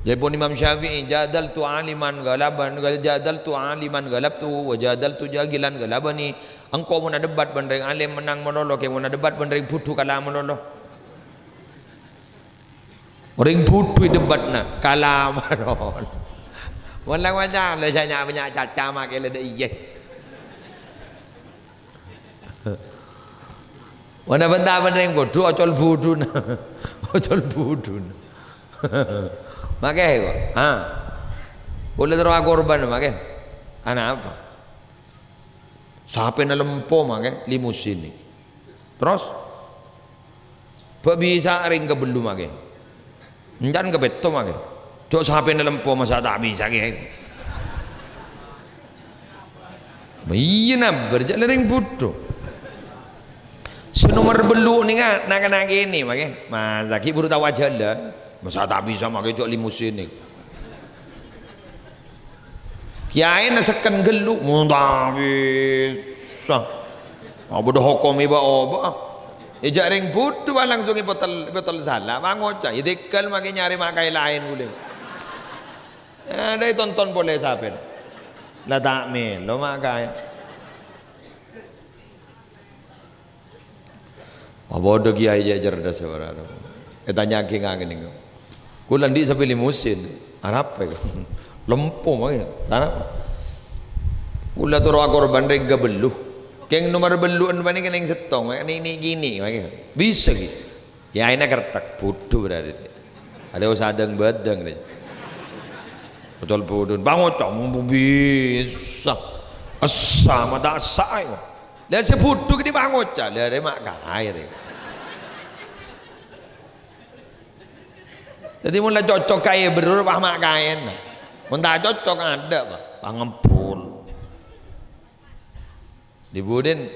Jadi pun Imam Syafi'i, jadaltu aliman galaban, jadaltu aliman galabtu, wa jadaltu jagilan galabani. Engkau mau debat bandering alim menang menoloh, kayak mau debat bandering butuh kalah menoloh. Orang butuh debat na kalah menoloh. Walang macam le saya banyak caca makai le iya. Wana benda bandering butuh ocol butuh na, ocol butuh. Makai kok, boleh terus korban makai, anak apa? Sampai nalempo makai limusin ni, terus, bisa ring ke belum makai, jangan ke beto makai, cok sampai nalempo masa tak bisa makai, iya nak berjalan ring butuh, senomor belum ni kan, nak ini makai, masa kita baru tahu jalan. Masa tak bisa makai cok limusin ni. Kiai nak sekan geluk, tak bisa. Apa dah hukum iba apa? Ijak ring putu langsung betul salah. Mangoca, idikal makai nyari makai lain boleh. Ada tonton boleh siapa? Lah tak melo makai. Apa dah kiai jajar dah sebarang. Tanya ke ngak ni. Kulan di sampai limusin, Arab apa? Lempo macam, tanah. Kulan tu roa korban rega beluh. Keng nomor beluh ni kan yang setong, ni gini macam. Bisa gitu. Ya ini kertak putu berada. Ada usaha deng bedeng ni. Betul putu. Bangun cong bisa. Asa mata asa. Lihat seputu ni bangun cah. Lihat mak kaya ni. Jadi mula cocok kaya berurut pak mak kaya na. Muntah cocok ada pak pangempul. Dibudin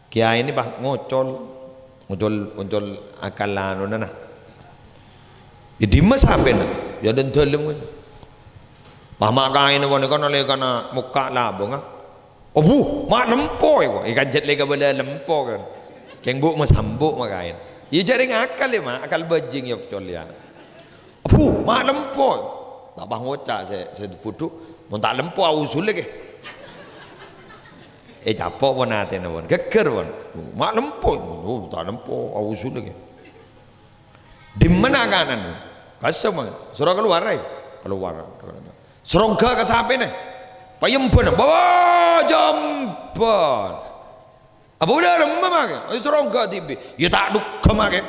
kiai ini pak ngocol akalan na. Jadi mas apa na? Ya dan dalam. Pak mak kaya ni wana kan oleh kana muka labong ah. Oh bu, mak lempo ibu. Ikan jet lega bela lempo kan. Keng bu mas hambuk mak kaya. Ia jaring akal ya mak, akal bajing ya betul ya. Apu, mak lempo. Tak bah ngocak saya foto, mun tak lempo usul lagi. Capok pun hati pun, geger pun. Mak lempo, tak lempo usul lagi. Di mana kanan? Kasih mang, surah keluar ay, keluar. Serongga ke sampai ni, payempan, bawa jampan. Apa udah remah mak? Serongga tibi, ya tak duk kemak.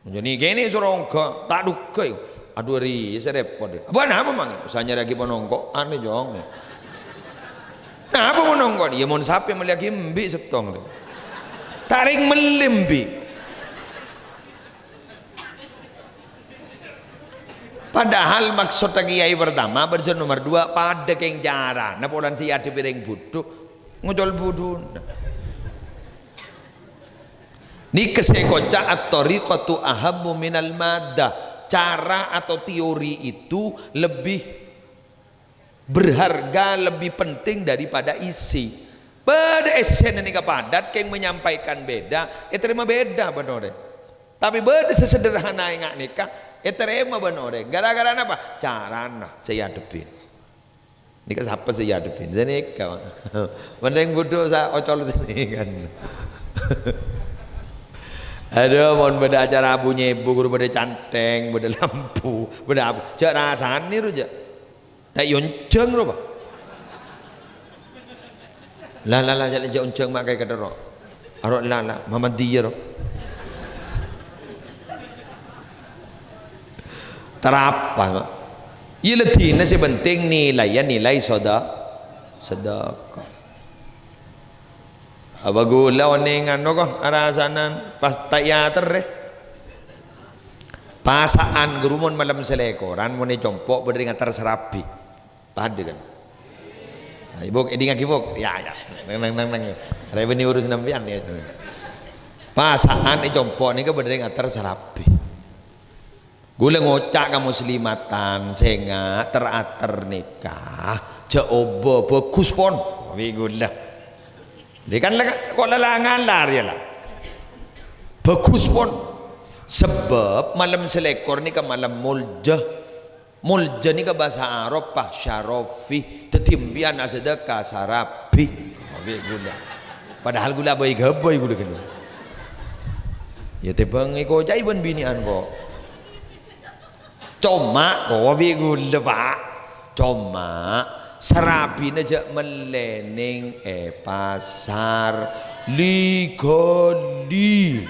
Jadi gini serongga tak dukai. Aduh ri, saya repot. Apa mang? Usahanya lagi penongkok, aneh jong. Nah apa menongkok? Ya mau sapi melihat imbi setong. Tarik melimbi. Padahal maksud kiai pertama versi nomor 2 pada keng jarang. Napolan si ada piring butuh ngojol butuh. Ni kesekoca at-tariqatu ahammu minal maddah. Cara atau teori itu lebih berharga, lebih penting daripada isi. Pada esen ini kepadat yang menyampaikan beda, terima beda benar. Tapi pada sesederhana yang nikah, terima benar. Gara-gara apa? Carana saya hadapin. Nikah siapa saya hadapin? Saya nikah. Mending bodoh saya ocol sini kan. Ada mohon beda acara bunyi ibu guru beda canteng beda lampu beda apa cak rasan ni ruja tak yonceng roba lah jadi yonceng makai kata ro arok lah mama dia ro terapa ia letih nasi penting nilai sedekah. Abagula oningan no ko arasanan pas tayater pasaan gurumon malam selekoran mo ni jompok berdiri ngantar serapi tadi kan ibu eding akibuk ya nang reveni urus nampian ya pasaan ni jompok ni ke berdiri ngantar serapi gula ngocak ka muslimatan senga terater nikah jaobo bagus pon wi gula dia kan kok lelangan lari lah bagus pun sebab malam selekor ni ke malam muljah. Muljah ni ke bahasa Arab pak syarofi tetimbian sedekah sarapi gula. Padahal gula baik gabai gula kena. Ya tebang iko jaiban binian kok. Cuma kok gula pak. Cuma serapi aja meleneng pasar ligoli.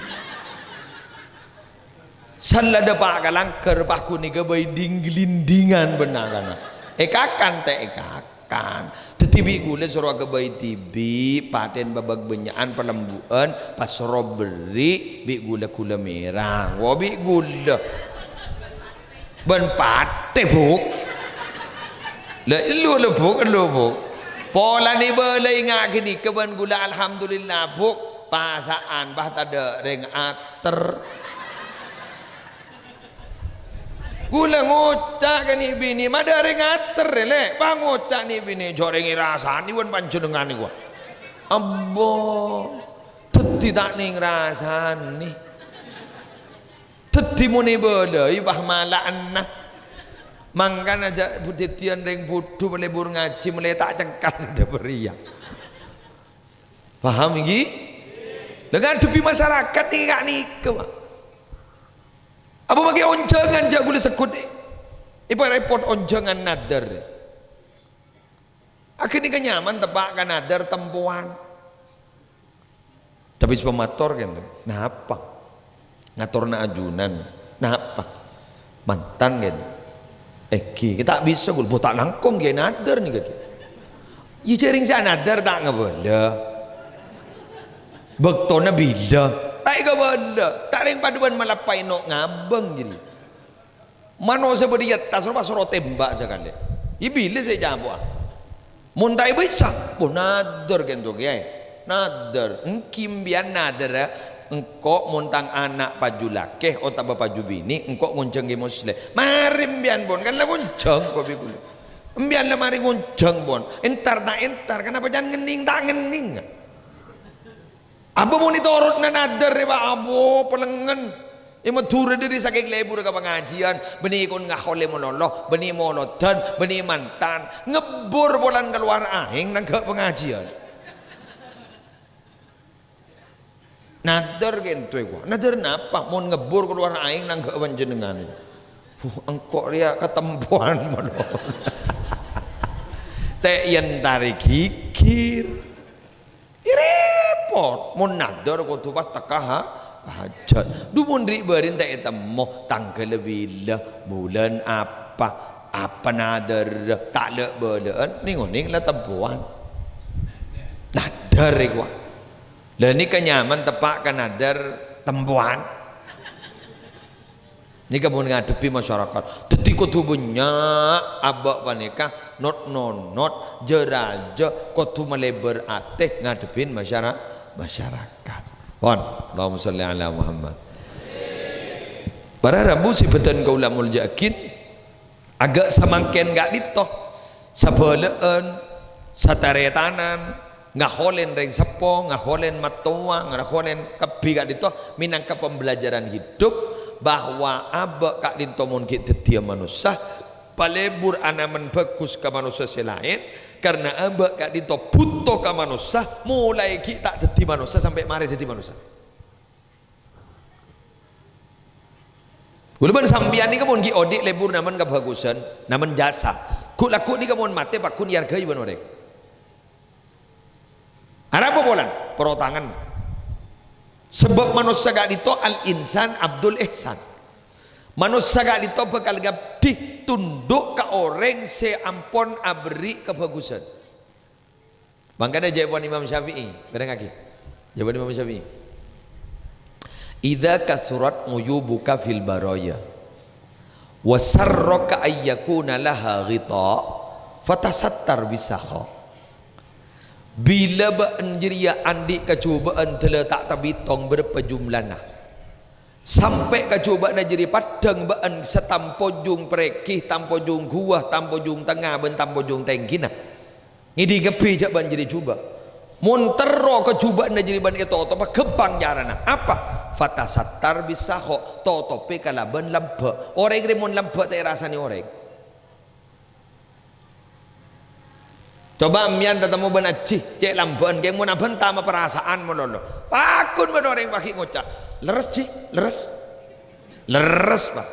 Salada pak kalang kerpaku ni kebai dingglindingan benar kana. Ekakan te ekakan. Tetibi gula suruh kebai tibi paten babag benyaan pelembuan pas beri bi gula merah. Wabi gula. Ben pate buk. La ilu buk. Pola ni boleh ngak kini keban gula alhamdulillah buk pasaan bah tada reng ater. Gula ngocak kan ni bini mada reng ater le bang ngocak ni bini jorengi rasa ni wan panjenengan ni gua abbo teti tak ning rasa ni teti muni bela ibah malaan nah mangkan aja budetian reng budu boleh bur ngaji mulai tak cengkal ada beria paham iki dengan dupi masyarakat ni gak nikah apa bagi onjangan jak gula sekut ibu repot onjangan nadar akhirnya kenyaman tebak kan nadar tempuan tapi sepemator kan nah apa ngatur na ajunan nah apa mantan kan kita bisa gula botak langkong kayak nadar nih kaki ya jaring saya nadar tak ngeboleh bektona bila tak kebala tak ring paduan malapai nok ngabeng jadi mano sebedia tas rumah suruh tembak sekali ibile saya jamu muntai bisa pun nadar kan tu gay nadar engkim bian nadar engkau muntang anak paju lakeh atau baju bini engkau ngunceng muslim marim bian bon kan lah ngunceng kau bikul bian lah mari ngunceng bon entar kenapa jangan ngening tak ngening apa monitorot na nadar ba abo pelengan imatura diri sakit lebur ke pengajian beni ikon ngahole monoloh beni monodan beni mantan ngebur bolan keluar aing nang ke pengajian nadar kentwe gua nadar napa mon ngebur keluar aing nang ke panjenengan engkok ria ketempuan mono te yen tarik kikir repot mun nadar ko tu pas takah hajat du mun ri berin tak temo tanggal bila bulan apa nadar tak le belan ni ngoning la tempuan nadar gua lah ni kenyaman tepak kan nadar tempuan ni kamu ngadepi masyarakat dadi kudu banyak abak panika not jeraja kudu melebar ateh ngadepin masyarakat pon Allahumma sholli ala Muhammad para rabu sibatan kaulamul jakin agak samangken gak ditoh sabeleen sataretanan ngaholen reng sepo ngaholen matoa ngaholen kebi gak ditoh minangka pembelajaran hidup bahwa abak kak dintomon kita dia manusia palebur anaman bagus ke manusia selain karena abak kak dinto butuh ke manusia mulai kita jadi manusia sampai mari jadi manusia gulaban sambian ni kamun ki odik lebur naman kebagusan naman jasa ku laku ni kamun mate pak kun yargai ban orek apa bolan perotangan sebab manusia gak dito al insan abdul ihsan manusia gak dito bakal gabdi tunduk ke orang seampun abri kebagusan makanya jawaban Imam Syafi'i bareng lagi jawaban Imam Syafi'i idza kasurat nguyubuka fil baraya wa sarraka ayyakuna laha ghita fatasattar bisakha bila beanjiria andi kecubaan terletak tabitong berapa jumlahnya sampai kecubaan jadi padang bean setampojung perekih tampojung gua tampojung tengah ben tampojung tengkina ngidi gepi jak ban jadi cuba mun terro kecubaan jadi ban itu apa kepang jarana apa fatasattar bisaho totope kalaban lambe orang remon lambe tak rasani orang. Coba mian tetamu benaji cek lamban keng mun aben tama perasaan mololo pakun men orang pagi ngocak leres ji leres pak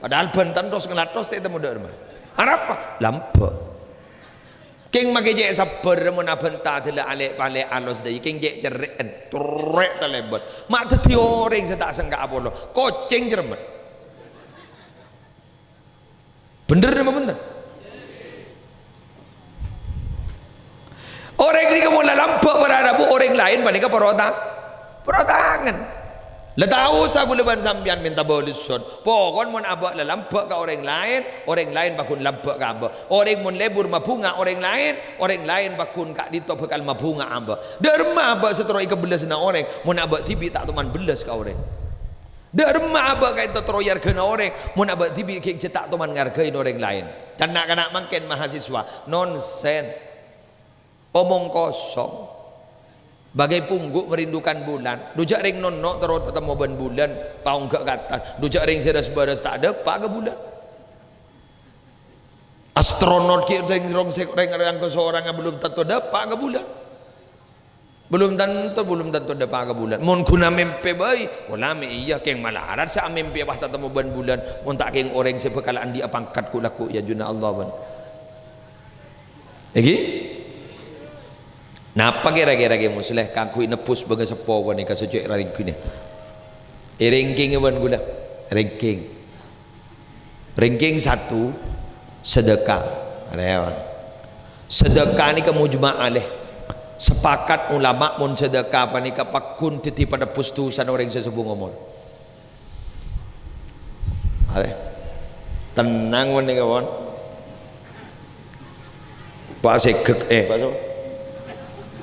padahal bentan dos ngelatos teh temu derma apa lambe keng make cek sabar mun aben ta dela alek palek alos dai keng cek cerek turek telebot mak dadi orang setak sengka apolo koceng jermet bener apa bener. Orang ini kamu lampak berada bu orang lain bandingkan perotangan. Lah tahu saya boleh sampean minta boluson. Pokon mun abak lampak ke orang lain bakun lampak ke abak. Orang mun lebur mabunga orang lain bakun kak dito bekal mabunga abak. Derma abak seteroi kebelas na orang mun abak tibi tak tuman belas ke orang. Derma abak kait teroyar kena orang mun abak tibi kek cetak tuman ngargain orang lain. Dan nak kena makin mahasiswa nonsen. Omong kosong bagai pungguk merindukan bulan dujak ring nono terus tetap ban bulan paung ke atas dujak ring seras-beras tak ada pak ke bulan astronot ki ring yang ke seorang yang belum tentu ada pak ke bulan belum tentu ada pak ke bulan mun guna mimpi baik ulama iya keng malarat sa mimpi apa tetap ban bulan mun tak keng orang sebekalan dia pangkat ku laku ya juna Allah ban lagi. Napa kira-kira ke musleh kangkui nepus bagai sepo wan ka sejak ranking ni. Ranking wan gula. Ranking 1 sedekah. Ada sedekah ni kemujma'ah leh. Sepakat ulama mun sedekah panika pakun titi pada pustusan orang sesebung umur. Ada. Tenang wan ni kawan. Pak Sekek Pak so.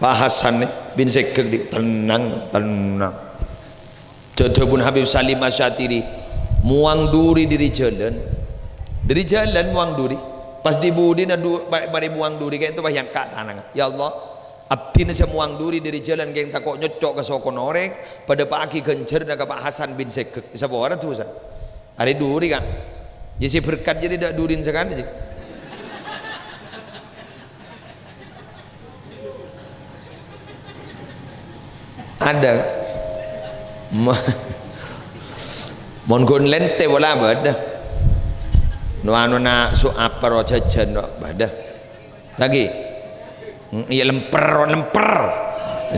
Pak Hasan bin Sekek di tenang jodoh pun Habib Salim Asyatiri muang duri dari jalan muang duri pas dibudi mari muang duri kayak itu yang kak tanang ya Allah abdi nasi muang duri dari jalan kayak takut nyocok ke sokon orang pada pagi gencer dengan Pak Hasan bin Sekek siapa orang tu Hasan ada duri kan jadi berkat jadi tak durin sekali jadi ada mon gon lente wala bada no anu na su apa ro jajan no bada lagi iya lemper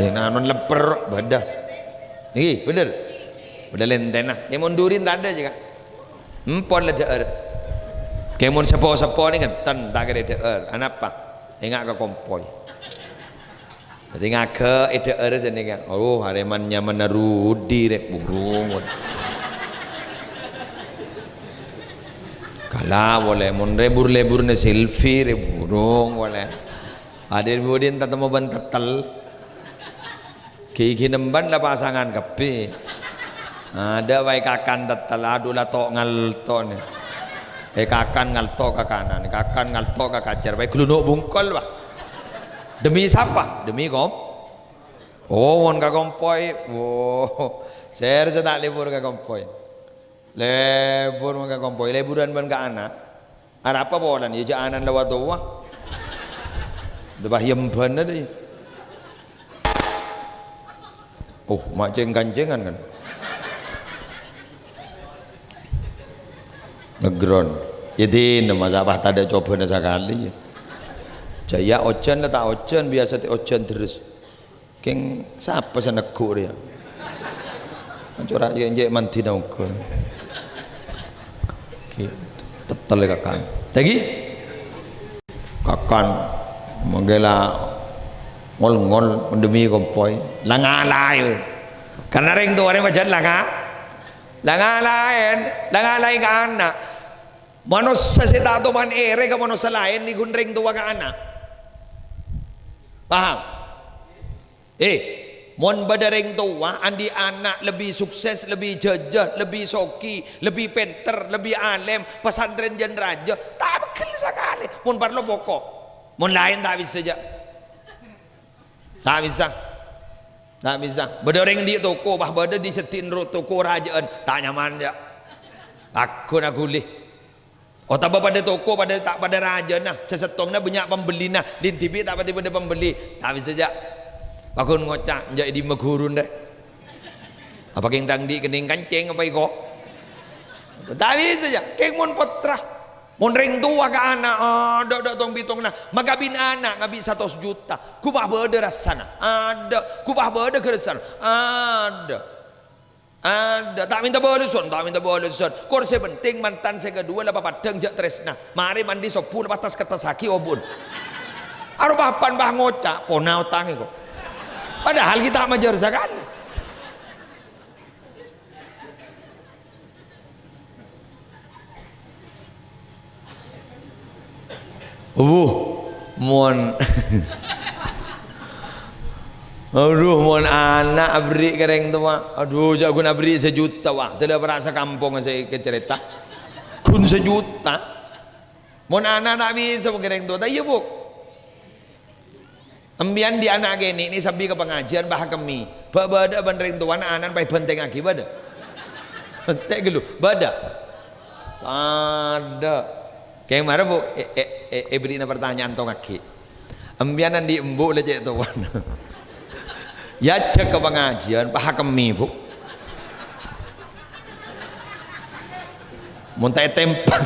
ya anu lemper bada iki bener udah lente nah ya mon durin tak ada juga empon lah deer kayak mon sepo ni kan tan tak ada deer anapa ingat ke kompoi jadi ngake ide ada jadi kan, oh haremannya menarudi rek burung. Kalah boleh, mon lebur ne selfie rek burung boleh. Ada kemudian tak mau bantetel, kiki nemban lah pasangan kepi. Ada baik kakan tetel, aduh lah tok ngalto ni. Kakan ngalto ke kanan, kakan ngalto ke kacer, baik kelunuk bungkol bah. Demi siapa? Demi kom. Oh, mon ka kompoi. Oh, saya tak libur ka kompoi. Lebur mon ka kompoi. Leburan ban ka anak. Ada apa bolan? Ya anan lewat doa. Debah yem bener deh. Oh, mak ceng-kancengan kan. Ngegron. Jadi nama sabah tak ada coba nak sekali. Jaya ojan lah tak ojan biasa tak ojan terus. Keng siapa sana neguk dia? Corak je mandi nak ukur. Tetel kakan. Lagi? Kakan menggela ngol demi kompoi. Langalai. Karena ring tu orang macam langalai ke anak. Manusia seta tu man ere ke manusia lain ni ring tu ke anak. Paham? Mon badaring tua andi anak lebih sukses, lebih jajah, lebih soki, lebih pinter, lebih alim, pesantren jan raja, tak bekal sekali. Mon parlo pokok, mon lain tak bisa saja. Tak bisa. Tak bisa. Berdering di toko, bah berde di setin toko rajaan, tak nyaman ya. Aku nak gulih. Oh tak pada toko pada tak pada raja nah, sesetongnya banyak pembeli nah, di TV tak pada pembeli. Tak bisa jak. Bakun ngocak jadi megurun deh. Apa keng tang di kening kancing apa iko? Tak bisa jak. Keng mon potrah. Mon ring tua ke anak, ada tong bitong nah, magabin anak ngabi 100 juta, kubah berde rasana, ada, kubah berde keresan, ada, tak minta baleson, kursi penting mantan saya kedua lah bapak dengjak tresna, mari mandi sopur batas kata saki obun, aru bapan bah ngocak, ponau tangi kok, padahal kita majar sekali. Mon aduh mon anak beri kereng tu wah, aduh jak guna beri 1 juta wah, tidak berasa kampung saya ke cerita kun 1 juta mon anak tak bisa kereng tu tak iya buk ambian di anak gini ini sambil ke pengajian bah kami bada bandering tuan anak pai penting aki bada tak gelu bada ada. Kayak mana bu? Beri pertanyaan tong aki. Ambianan di embu lecek tuan. Ya cek ke pengajian, pahak kemi bu. Muntai tempat.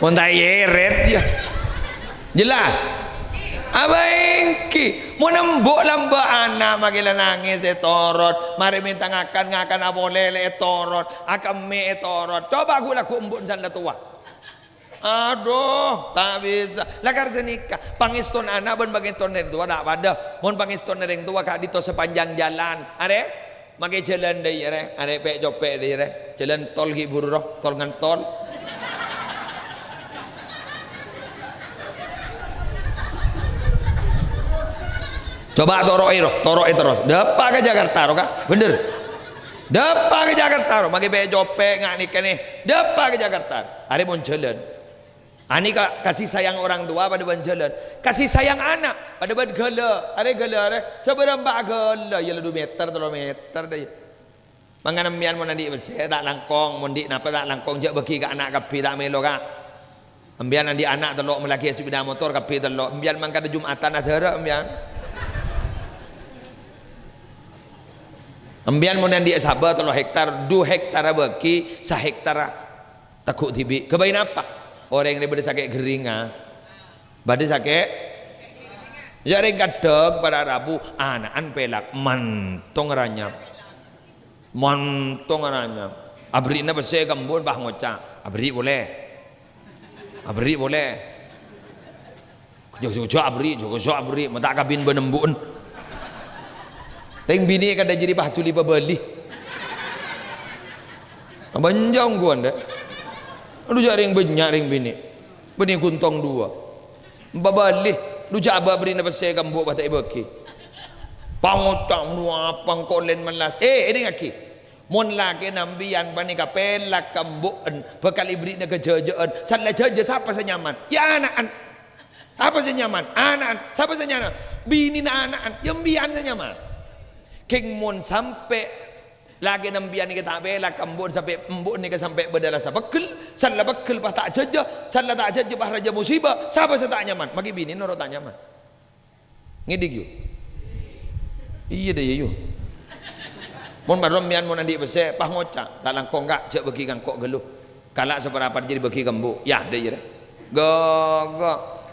Muntai yeret ya. Jelas. Abangki mau nembok lamba anak magila nangis torot mari minta ngakan abolele torot akame torot coba aku laku embuk sanda tua aduh tak bisa lakar senikah pangiston anak ben pangiston nering tua tak pada mon pangiston nering tua kak dito sepanjang jalan are mage jalan deh are pek jopek deh jalan tol gi buruh tol ngan tol. Coba toroi terus. Dapat ke Jakarta kah? Bener. Dapat ke Jakarta magi be jopek ngak nikah nih. Dapat ke Jakarta. Are mon jalan. Ani kasih sayang orang tua pada ban jalan. Kasih sayang anak pada ban gala. Are gala are seberapa gala ya 2 meter 3 meter deh. Manganamian mon andi bese tak langkong mon dik napa tak langkong jak bagi ke anak kapi tak melo kak. Ambian andi anak telok melaki sepeda motor kapi telok. Ambian mangkada Jumatan adara ambian. Ambian mau nanti sabar 3 hektar 2 hektar bagi 1 hektar takut tibi kebain apa orang yang daripada sakit geringa pada sakit jadi kadang pada Rabu anak pelak mantong ranyam abri na bese gambon bah ngoca abri boleh jojo abri mata kabin benembun Ring bini kada jadi pahtuli pabeli. Banjang gua anda. Lu jaring banyak ring bini. Bini kuntong 2. Babali. Lu jaba beri na pasai kambu batai beki. Pangotang lu apang kolen melas. Ini ngaki. Mon laki nambian bani kapelak kambuan bekali beri na kejajaan. Salah jaja siapa senyaman? Ya anak. Apa senyaman? Anak. Siapa senyaman? Bini na anak. Yang bian senyaman. King mon sampai lagi nambian ni kita bela kambun sampai embuk ni sampai berdalam sabakul salah bakul pas tak jejak salah tak jejak pas raja musibah siapa saya tak nyaman magi bini noro tak nyaman ngidik yu iya deh yu mon barom mian mon andi bese pas ngocak tak langkong gak cek bagi kangkok geluh kalak seberapa jadi bagi kambu ya deh ya go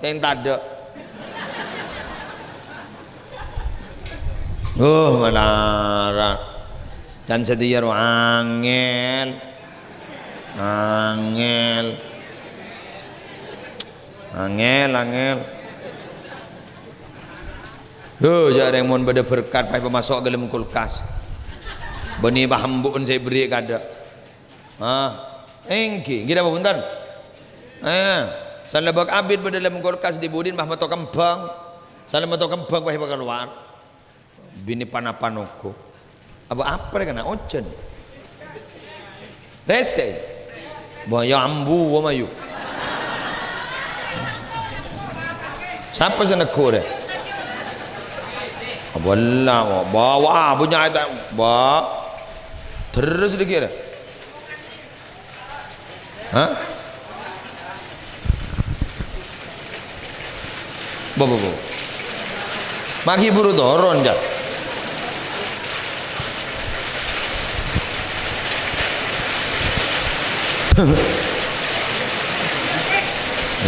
yang tak ada malah dan sedia angel jadi yang mau beda berkat pai pemasok gelem kulkas beni bahambun saya beri kada engki kita bentar salah bak abid dalam kulkas di budin bah mato kembang salah mato kembang pai keluar bini panapanoko apa kena ojen rese boyo ambu wamayu Siapa seneku deh? Wallah, bawa punya ada, bawa terus sedikit deh. Hah? Bawa. Maki buru doron jat.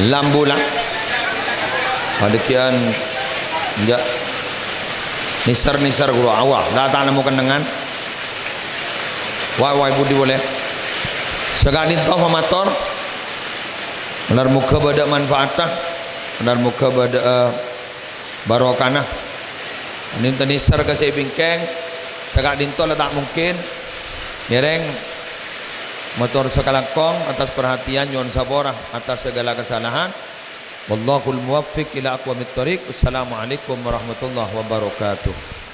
Lambulang. Ada kian enggak nisar guru awal datang nemu kenangan wai budi boleh sekali toh motor benar muka pada manfaatah benar muka pada barokana ini nisar ke saya bingkeng sekali toh tak mungkin nyereng motor sekalangkong atas perhatian nyon sabora atas segala kesalahan. Wallahul muwaffiq ila aqwamit thoriq. Assalamualaikum warahmatullahi wabarakatuh.